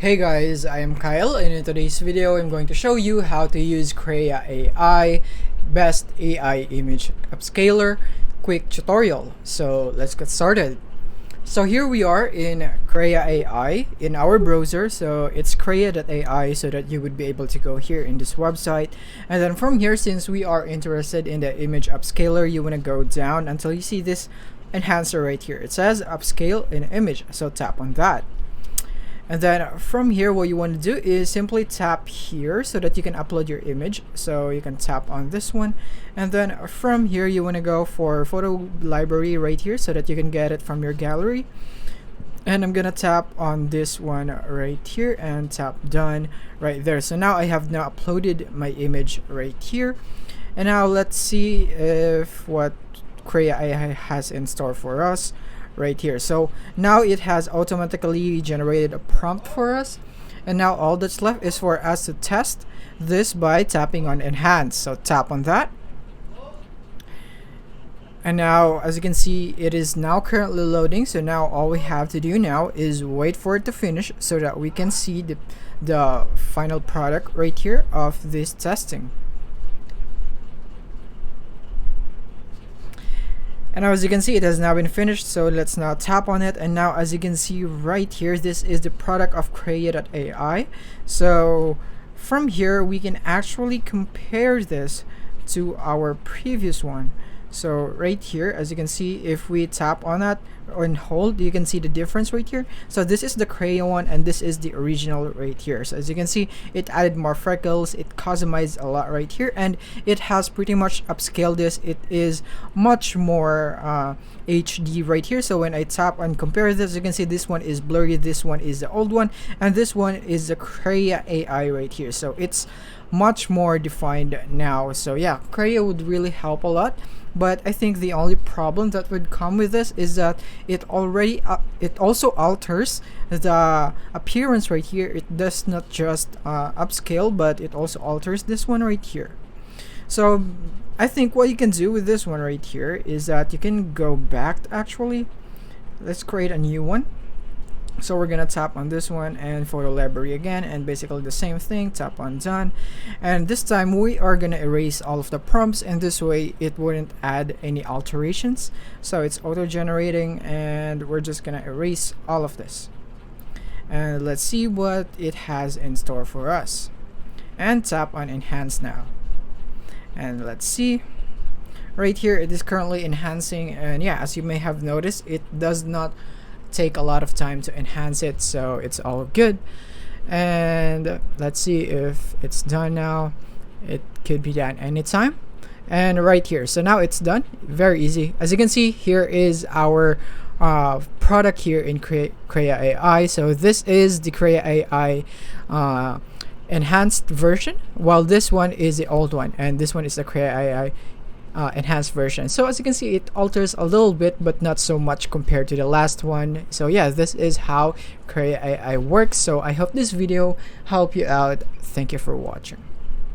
Hey guys, I am Kyle, and in today's video I'm going to show you how to use Krea AI, best AI image upscaler, quick tutorial. So let's get started. So here we are in Krea AI in our browser. So it's Krea.ai, so that you would be able to go here in this website, and then from here, since we are interested in the image upscaler, you want to go down until you see this enhancer right here. It says upscale in image, so tap on that. And then from here, what you want to do is simply tap here so that you can upload your image. So you can tap on this one, and then from here you want to go for photo library right here so that you can get it from your gallery. And I'm gonna tap on this one right here and tap done right there. So now I have now uploaded my image right here, and now let's see if what Krea AI has in store for us right here. So now it has automatically generated a prompt for us, and now all that's left is for us to test this by tapping on enhance. So tap on that, and now as you can see, it is now currently loading. So now all we have to do now is wait for it to finish so that we can see the final product right here of this testing. And now as you can see, it has now been finished, so let's now tap on it. And now as you can see right here, this is the product of Krea.ai. So from here we can actually compare this to our previous one. So right here, as you can see, if we tap on that and hold, you can see the difference right here. So this is the Krea one, and this is the original right here. So as you can see, it added more freckles, it customized a lot right here, and it has pretty much upscaled this. It is much more HD right here. So when I tap and compare this, you can see this one is blurry, this one is the old one, and this one is the Krea AI right here. So it's much more defined now. So yeah, Krea would really help a lot. But I think the only problem that would come with this is that it also alters the appearance right here. It does not just upscale, but it also alters this one right here. So I think what you can do with this one right here is that you can go back actually. Let's create a new one. So we're gonna tap on this one and photo library again, and basically the same thing, tap on done, and this time we are gonna erase all of the prompts, and this way it wouldn't add any alterations. So it's auto generating, and we're just gonna erase all of this, and let's see what it has in store for us, and tap on enhance now, and let's see right here, it is currently enhancing. And yeah, as you may have noticed, it does not take a lot of time to enhance it, so it's all good. And let's see if it's done now. It could be done anytime. And right here, so now it's done. Very easy. As you can see, here is our product here in Krea AI. So this is the Krea AI enhanced version, while this one is the old one, and this one is the Krea AI enhanced version. So as you can see, it alters a little bit, but not so much compared to the last one. So yeah, this is how Krea AI works. So I hope this video helped you out. Thank you for watching.